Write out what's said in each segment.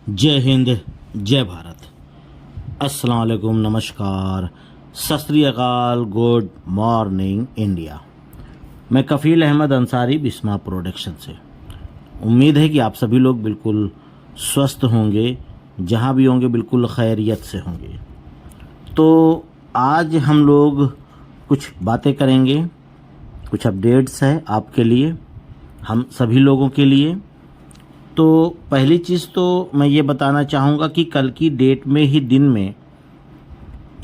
जय हिंद, जय भारत। अस्सलाम वालेकुम, नमस्कार, सत श्री अकाल, गुड मॉर्निंग इंडिया। मैं कफ़ील अहमद अंसारी, बिस्मा प्रोडक्शन से। उम्मीद है कि आप सभी लोग बिल्कुल स्वस्थ होंगे, जहाँ भी होंगे बिल्कुल खैरियत से होंगे। तो आज हम लोग कुछ बातें करेंगे, कुछ अपडेट्स है आपके लिए, हम सभी लोगों के लिए। तो पहली चीज़ तो मैं ये बताना चाहूँगा कि कल की डेट में ही दिन में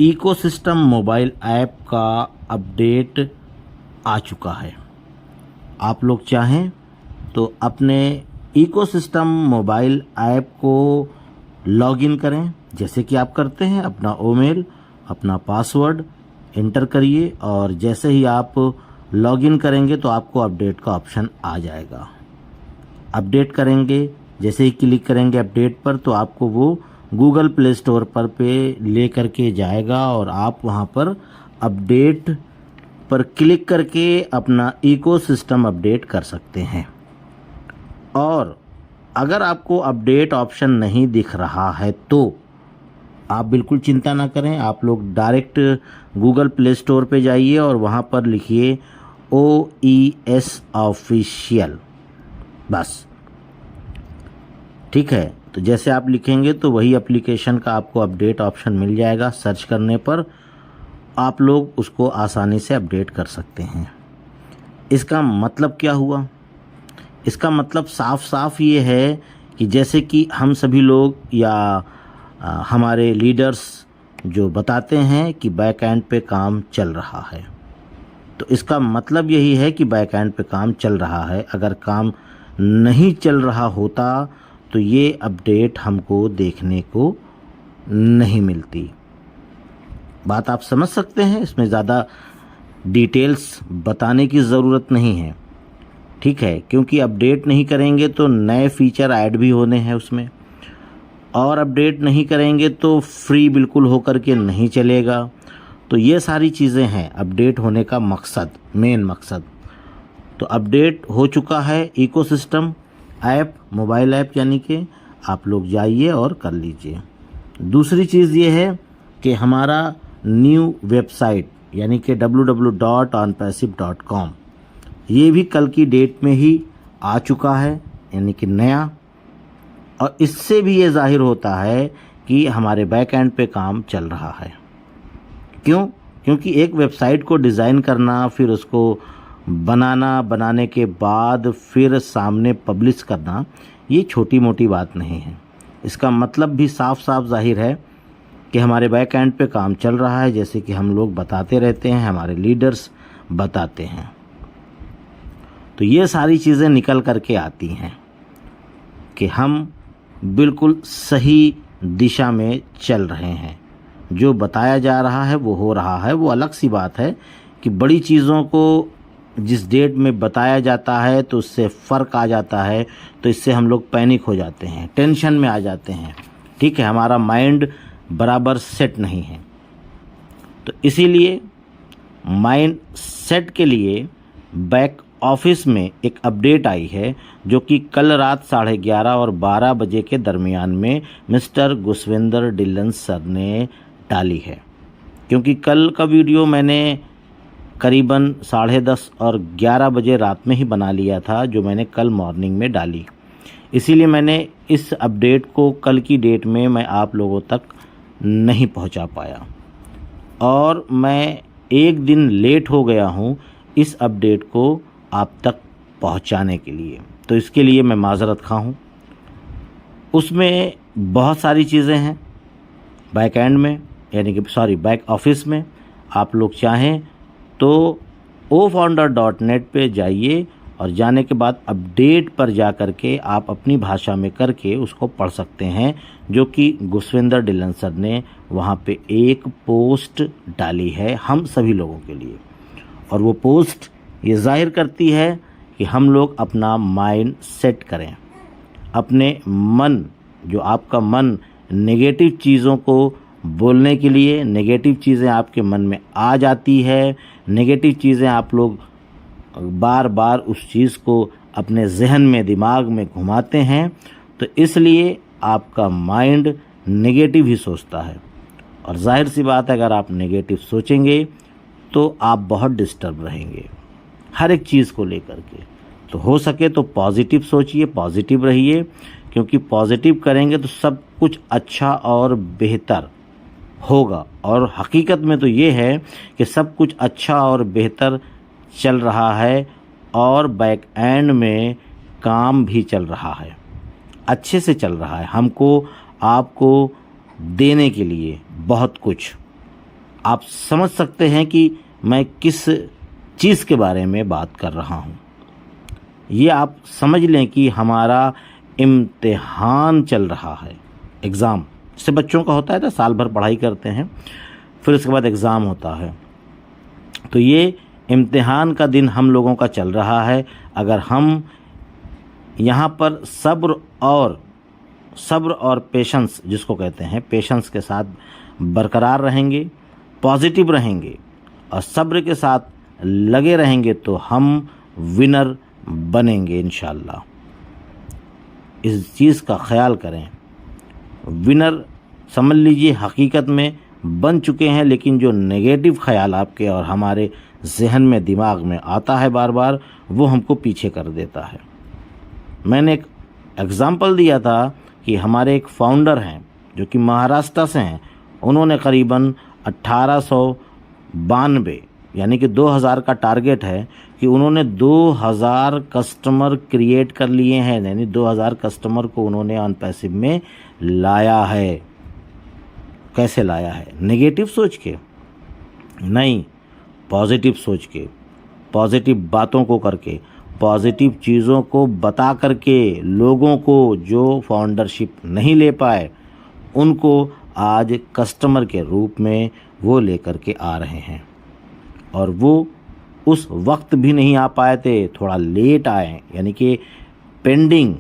इकोसिस्टम मोबाइल ऐप का अपडेट आ चुका है। आप लोग चाहें तो अपने इकोसिस्टम मोबाइल ऐप को लॉगिन करें, जैसे कि आप करते हैं। अपना ईमेल, अपना पासवर्ड एंटर करिए और जैसे ही आप लॉगिन करेंगे तो आपको अपडेट का ऑप्शन आ जाएगा। अपडेट करेंगे, जैसे ही क्लिक करेंगे अपडेट पर तो आपको वो गूगल प्ले स्टोर पर ले करके जाएगा और आप वहाँ पर अपडेट पर क्लिक करके अपना इकोसिस्टम अपडेट कर सकते हैं। और अगर आपको अपडेट ऑप्शन नहीं दिख रहा है तो आप बिल्कुल चिंता ना करें, आप लोग डायरेक्ट गूगल प्ले स्टोर पे जाइए और वहाँ पर लिखिए OES ऑफिशियल, बस। ठीक है, तो जैसे आप लिखेंगे तो वही एप्लीकेशन का आपको अपडेट ऑप्शन मिल जाएगा। सर्च करने पर आप लोग उसको आसानी से अपडेट कर सकते हैं। इसका मतलब क्या हुआ? इसका मतलब साफ साफ ये है कि जैसे कि हम सभी लोग या हमारे लीडर्स जो बताते हैं कि बैक एंड पे काम चल रहा है, तो इसका मतलब यही है कि बैक एंड पे काम चल रहा है। अगर काम नहीं चल रहा होता तो ये अपडेट हमको देखने को नहीं मिलती। बात आप समझ सकते हैं, इसमें ज़्यादा डिटेल्स बताने की ज़रूरत नहीं है। ठीक है, क्योंकि अपडेट नहीं करेंगे तो नए फीचर ऐड भी होने हैं उसमें, और अपडेट नहीं करेंगे तो फ्री बिल्कुल होकर के नहीं चलेगा। तो ये सारी चीज़ें हैं अपडेट होने का मकसद, मेन मकसद। तो अपडेट हो चुका है इकोसिस्टम ऐप, मोबाइल ऐप, यानी कि आप लोग जाइए और कर लीजिए। दूसरी चीज़ ये है कि हमारा न्यू वेबसाइट यानी कि www.onpassive.com ये भी कल की डेट में ही आ चुका है, यानी कि नया। और इससे भी ये जाहिर होता है कि हमारे बैक एंड पे काम चल रहा है। क्यों? क्योंकि एक वेबसाइट को डिज़ाइन करना, फिर उसको बनाने के बाद फिर सामने पब्लिश करना, ये छोटी मोटी बात नहीं है। इसका मतलब भी साफ साफ जाहिर है कि हमारे बैक एंड पे काम चल रहा है, जैसे कि हम लोग बताते रहते हैं, हमारे लीडर्स बताते हैं। तो ये सारी चीज़ें निकल करके आती हैं कि हम बिल्कुल सही दिशा में चल रहे हैं। जो बताया जा रहा है वो हो रहा है। वो अलग सी बात है कि बड़ी चीज़ों को जिस डेट में बताया जाता है तो उससे फ़र्क आ जाता है, तो इससे हम लोग पैनिक हो जाते हैं, टेंशन में आ जाते हैं। ठीक है, हमारा माइंड बराबर सेट नहीं है। तो इसीलिए माइंड सेट के लिए बैक ऑफिस में एक अपडेट आई है, जो कि कल रात 11:30 और 12 बजे के दरमियान में मिस्टर गुसविंदर डिलन सर ने डाली है। क्योंकि कल का वीडियो मैंने करीबन 10:30 और 11 बजे रात में ही बना लिया था, जो मैंने कल मॉर्निंग में डाली। इसीलिए मैंने इस अपडेट को कल की डेट में मैं आप लोगों तक नहीं पहुंचा पाया, और मैं एक दिन लेट हो गया हूं इस अपडेट को आप तक पहुंचाने के लिए। तो इसके लिए मैं माज़रत खा हूँ। उसमें बहुत सारी चीज़ें हैं बैक एंड में, यानी कि बैक ऑफिस में। आप लोग चाहें तो ofounder.net पे जाइए और जाने के बाद अपडेट पर जा कर के आप अपनी भाषा में करके उसको पढ़ सकते हैं, जो कि गुसविंदर डिलन सर ने वहाँ पे एक पोस्ट डाली है हम सभी लोगों के लिए। और वो पोस्ट ये जाहिर करती है कि हम लोग अपना माइंड सेट करें। अपने मन, जो आपका मन नेगेटिव चीज़ों को बोलने के लिए, नेगेटिव चीज़ें आपके मन में आ जाती है, नेगेटिव चीज़ें आप लोग बार बार उस चीज़ को अपने जहन में, दिमाग में घुमाते हैं। तो इसलिए आपका माइंड नेगेटिव ही सोचता है। और जाहिर सी बात है, अगर आप नेगेटिव सोचेंगे तो आप बहुत डिस्टर्ब रहेंगे हर एक चीज़ को लेकर के। तो हो सके तो पॉजिटिव सोचिए, पॉजिटिव रहिए, क्योंकि पॉजिटिव करेंगे तो सब कुछ अच्छा और बेहतर होगा। और हकीकत में तो ये है कि सब कुछ अच्छा और बेहतर चल रहा है और बैक एंड में काम भी चल रहा है, अच्छे से चल रहा है। हमको आपको देने के लिए बहुत कुछ, आप समझ सकते हैं कि मैं किस चीज़ के बारे में बात कर रहा हूँ। ये आप समझ लें कि हमारा इम्तिहान चल रहा है। एग्ज़ाम जैसे बच्चों का होता है ना, साल भर पढ़ाई करते हैं, फिर उसके बाद एग्ज़ाम होता है। तो ये इम्तिहान का दिन हम लोगों का चल रहा है। अगर हम यहाँ पर सब्र और पेशेंस, जिसको कहते हैं, पेशेंस के साथ बरकरार रहेंगे, पॉजिटिव रहेंगे और सब्र के साथ लगे रहेंगे तो हम विनर बनेंगे इंशाल्लाह। इस चीज़ का ख्याल करें। विनर समझ लीजिए हकीकत में बन चुके हैं, लेकिन जो नेगेटिव ख्याल आपके और हमारे जहन में, दिमाग में आता है बार बार, वो हमको पीछे कर देता है। मैंने एक एग्ज़ाम्पल दिया था कि हमारे एक फाउंडर हैं जो कि महाराष्ट्र से हैं। उन्होंने करीबन 1892 यानी कि 2000 का टारगेट है कि उन्होंने 2000 कस्टमर क्रिएट कर लिए हैं, यानी 2000 कस्टमर को उन्होंने ऑन पैसिव में लाया है। कैसे लाया है? नेगेटिव सोच के नहीं, पॉजिटिव सोच के, पॉजिटिव बातों को करके, पॉजिटिव चीज़ों को बता करके, लोगों को जो फाउंडरशिप नहीं ले पाए उनको आज कस्टमर के रूप में वो लेकर के आ रहे हैं। और वो उस वक्त भी नहीं आ पाए थे, थोड़ा लेट आए, यानी कि पेंडिंग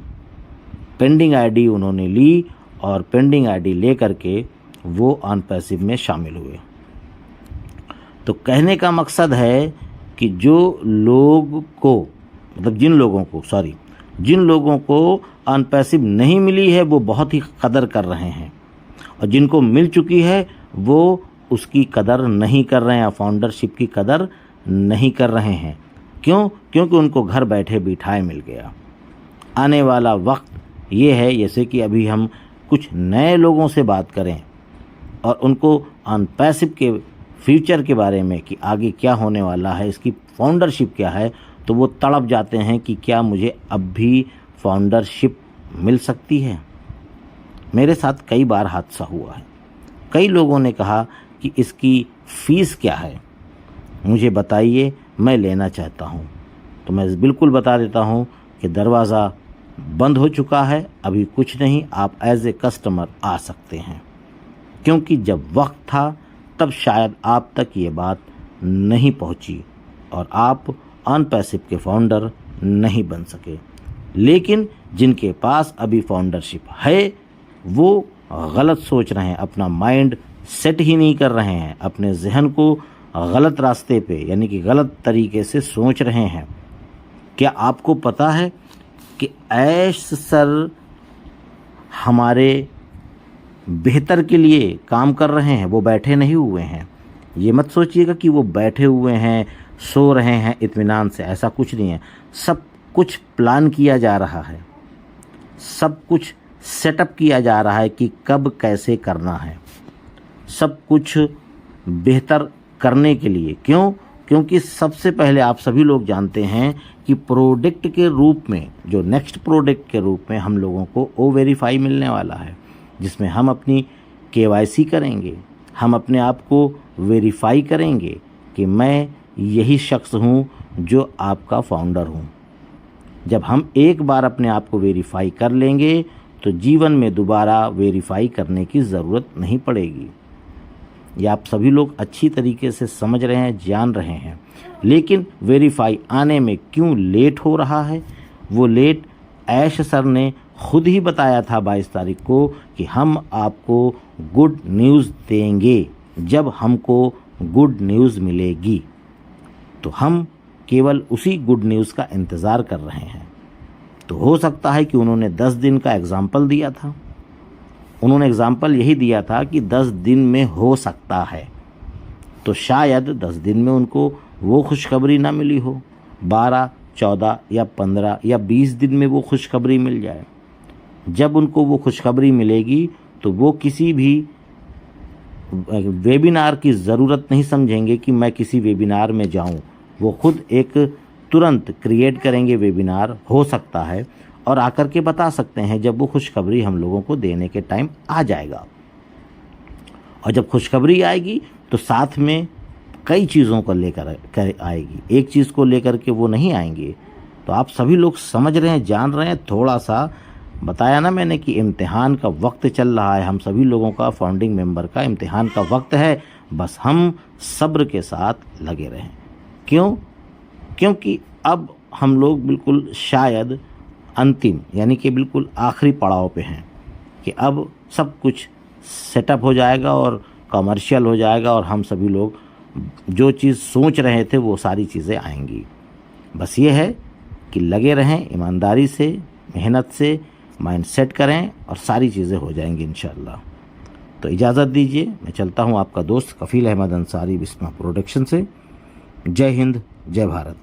आईडी उन्होंने ली और पेंडिंग आईडी ले करके वो ऑन पैसिव में शामिल हुए। तो कहने का मकसद है कि जिन लोगों को ऑन पैसिव नहीं मिली है वो बहुत ही कदर कर रहे हैं, और जिनको मिल चुकी है वो उसकी कदर नहीं कर रहे हैं, फाउंडरशिप की कदर नहीं कर रहे हैं। क्यों? क्योंकि उनको घर बैठे बिठाए मिल गया। आने वाला वक्त ये है, जैसे कि अभी हम कुछ नए लोगों से बात करें और उनको ऑन पैसिव के फ्यूचर के बारे में कि आगे क्या होने वाला है, इसकी फाउंडरशिप क्या है, तो वो तड़प जाते हैं कि क्या मुझे अब भी फाउंडरशिप मिल सकती है। मेरे साथ कई बार हादसा हुआ है। कई लोगों ने कहा कि इसकी फ़ीस क्या है, मुझे बताइए, मैं लेना चाहता हूँ। तो मैं बिल्कुल बता देता हूँ कि दरवाज़ा बंद हो चुका है, अभी कुछ नहीं, आप एज ए कस्टमर आ सकते हैं। क्योंकि जब वक्त था तब शायद आप तक ये बात नहीं पहुँची और आप ऑन पैसिव के फाउंडर नहीं बन सके। लेकिन जिनके पास अभी फाउंडरशिप है वो गलत सोच रहे हैं, अपना माइंड सेट ही नहीं कर रहे हैं, अपने जहन को गलत रास्ते पे यानी कि गलत तरीके से सोच रहे हैं। क्या आपको पता है कि ऐश सर हमारे बेहतर के लिए काम कर रहे हैं, वो बैठे नहीं हुए हैं। ये मत सोचिएगा कि वो बैठे हुए हैं, सो रहे हैं इत्मीनान से, ऐसा कुछ नहीं है। सब कुछ प्लान किया जा रहा है, सब कुछ सेटअप किया जा रहा है कि कब कैसे करना है, सब कुछ बेहतर करने के लिए। क्यों? क्योंकि सबसे पहले आप सभी लोग जानते हैं कि प्रोडक्ट के रूप में, जो नेक्स्ट प्रोडक्ट के रूप में हम लोगों को ओ वेरीफाई मिलने वाला है, जिसमें हम अपनी KYC करेंगे, हम अपने आप को वेरीफाई करेंगे कि मैं यही शख्स हूँ जो आपका फाउंडर हूँ। जब हम एक बार अपने आप को वेरीफाई कर लेंगे तो जीवन में दोबारा वेरीफाई करने की ज़रूरत नहीं पड़ेगी। ये आप सभी लोग अच्छी तरीके से समझ रहे हैं, जान रहे हैं। लेकिन वेरीफाई आने में क्यों लेट हो रहा है? वो लेट ऐश सर ने खुद ही बताया था 22 तारीख को कि हम आपको गुड न्यूज़ देंगे जब हमको गुड न्यूज़ मिलेगी। तो हम केवल उसी गुड न्यूज़ का इंतज़ार कर रहे हैं। तो हो सकता है कि उन्होंने 10 दिन का एग्ज़ाम्पल दिया था, उन्होंने एग्ज़ाम्पल यही दिया था कि 10 दिन में हो सकता है, तो शायद 10 दिन में उनको वो खुशखबरी ना मिली हो, 12, 14 या 15 या 20 दिन में वो खुशखबरी मिल जाए। जब उनको वो खुशखबरी मिलेगी तो वो किसी भी वेबिनार की ज़रूरत नहीं समझेंगे कि मैं किसी वेबिनार में जाऊं। वो खुद एक तुरंत क्रिएट करेंगे वेबिनार, हो सकता है, और आकर के बता सकते हैं जब वो खुशखबरी हम लोगों को देने के टाइम आ जाएगा। और जब खुशखबरी आएगी तो साथ में कई चीज़ों को लेकर आएगी, एक चीज़ को लेकर के वो नहीं आएंगे। तो आप सभी लोग समझ रहे हैं, जान रहे हैं। थोड़ा सा बताया ना मैंने कि इम्तिहान का वक्त चल रहा है, हम सभी लोगों का, फाउंडिंग मेंबर का इम्तिहान का वक्त है। बस हम सब्र के साथ लगे रहें। क्यों? क्योंकि अब हम लोग बिल्कुल शायद अंतिम यानी कि बिल्कुल आखिरी पड़ाव पे हैं कि अब सब कुछ सेटअप हो जाएगा और कमर्शियल हो जाएगा और हम सभी लोग जो चीज़ सोच रहे थे वो सारी चीज़ें आएंगी। बस ये है कि लगे रहें, ईमानदारी से, मेहनत से माइंड सेट करें और सारी चीज़ें हो जाएंगी इंशाअल्लाह। तो इजाज़त दीजिए, मैं चलता हूँ। आपका दोस्त कफ़ील अहमद अंसारी, बिस्मा प्रोडक्शन से। जय हिंद, जय भारत।